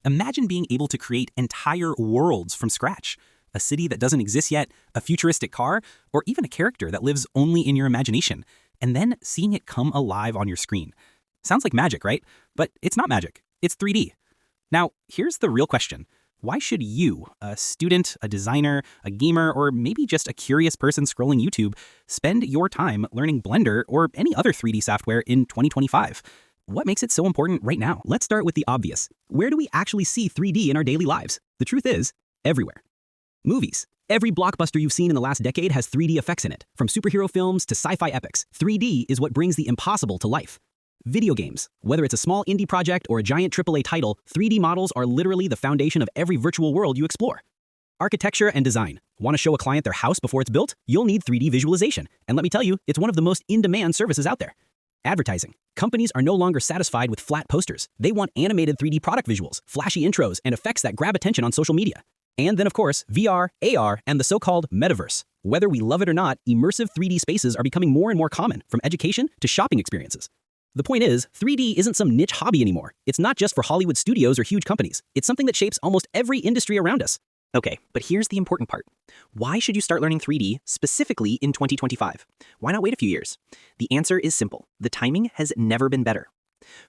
Imagine being able to create entire worlds from scratch. A city that doesn't exist yet, a futuristic car, or even a character that lives only in your imagination, and then seeing it come alive on your screen. Sounds like magic, right? But it's not magic. It's 3D. Now, here's the real question. Why should you, a student, a designer, a gamer, or maybe just a curious person scrolling YouTube, spend your time learning Blender or any other 3D software in 2025? What makes it so important right now? Let's start with the obvious. Where do we actually see 3D in our daily lives? The truth is, everywhere. Movies. Every blockbuster you've seen in the last decade has 3D effects in it. From superhero films to sci-fi epics, 3D is what brings the impossible to life. Video games. Whether it's a small indie project or a giant AAA title, 3D models are literally the foundation of every virtual world you explore. Architecture and design. Want to show a client their house before it's built? You'll need 3D visualization. And let me tell you, it's one of the most in-demand services out there. Advertising. Companies are no longer satisfied with flat posters. They want animated 3D product visuals, flashy intros, and effects that grab attention on social media. And then, of course, VR, AR, and the so-called metaverse. Whether we love it or not, immersive 3D spaces are becoming more and more common, from education to shopping experiences. The point is, 3D isn't some niche hobby anymore. It's not just for Hollywood studios or huge companies. It's something that shapes almost every industry around us. Okay, but here's the important part. Why should you start learning 3D specifically in 2025? Why not wait a few years? The answer is simple. The timing has never been better.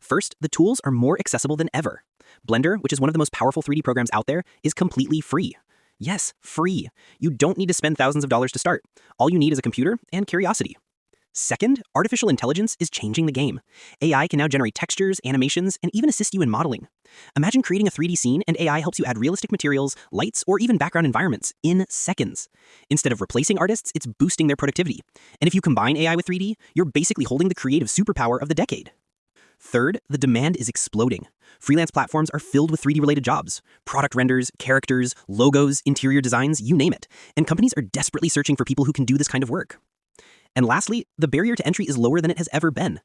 First, the tools are more accessible than ever. Blender, which is one of the most powerful 3D programs out there, is completely free. Yes, free. You don't need to spend thousands of dollars to start. All you need is a computer and curiosity. Second, artificial intelligence is changing the game. AI can now generate textures, animations, and even assist you in modeling. Imagine creating a 3D scene and AI helps you add realistic materials, lights, or even background environments in seconds. Instead of replacing artists, it's boosting their productivity. And if you combine AI with 3D, you're basically holding the creative superpower of the decade. Third, the demand is exploding. Freelance platforms are filled with 3D-related jobs. Product renders, characters, logos, interior designs, you name it. And companies are desperately searching for people who can do this kind of work. And lastly, the barrier to entry is lower than it has ever been.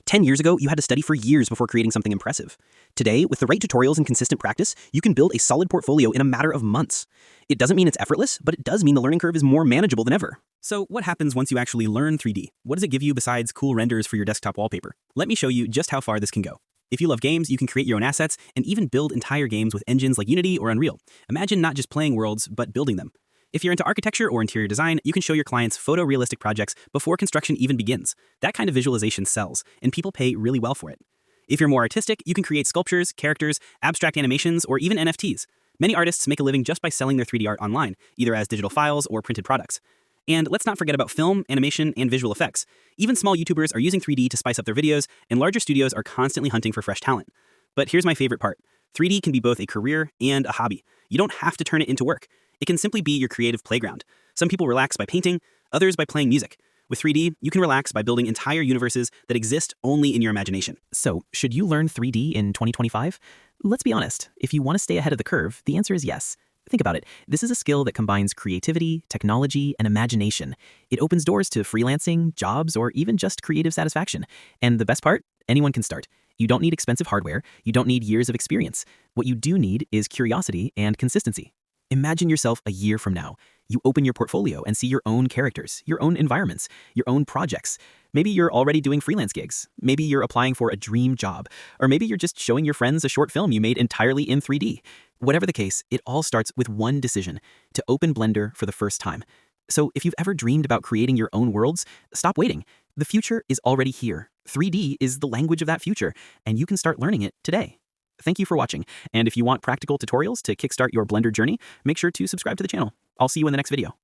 10 years ago, you had to study for years before creating something impressive. Today, with the right tutorials and consistent practice, you can build a solid portfolio in a matter of months. It doesn't mean it's effortless, but it does mean the learning curve is more manageable than ever. So what happens once you actually learn 3D? What does it give you besides cool renders for your desktop wallpaper? Let me show you just how far this can go. If you love games, you can create your own assets and even build entire games with engines like Unity or Unreal. Imagine not just playing worlds, but building them. If you're into architecture or interior design, you can show your clients photorealistic projects before construction even begins. That kind of visualization sells, and people pay really well for it. If you're more artistic, you can create sculptures, characters, abstract animations, or even NFTs. Many artists make a living just by selling their 3D art online, either as digital files or printed products. And let's not forget about film, animation, and visual effects. Even small YouTubers are using 3D to spice up their videos, and larger studios are constantly hunting for fresh talent. But here's my favorite part. 3D can be both a career and a hobby. You don't have to turn it into work. It can simply be your creative playground. Some people relax by painting, others by playing music. With 3D, you can relax by building entire universes that exist only in your imagination. So, should you learn 3D in 2025? Let's be honest, if you want to stay ahead of the curve, the answer is yes. Think about it. This is a skill that combines creativity, technology, and imagination. It opens doors to freelancing, jobs, or even just creative satisfaction. And the best part? Anyone can start. You don't need expensive hardware. You don't need years of experience. What you do need is curiosity and consistency. Imagine yourself a year from now. You open your portfolio and see your own characters, your own environments, your own projects. Maybe you're already doing freelance gigs. Maybe you're applying for a dream job. Or maybe you're just showing your friends a short film you made entirely in 3D. Whatever the case, it all starts with one decision: to open Blender for the first time. So if you've ever dreamed about creating your own worlds, stop waiting. The future is already here. 3D is the language of that future, and you can start learning it today. Thank you for watching, and if you want practical tutorials to kickstart your Blender journey, make sure to subscribe to the channel. I'll see you in the next video.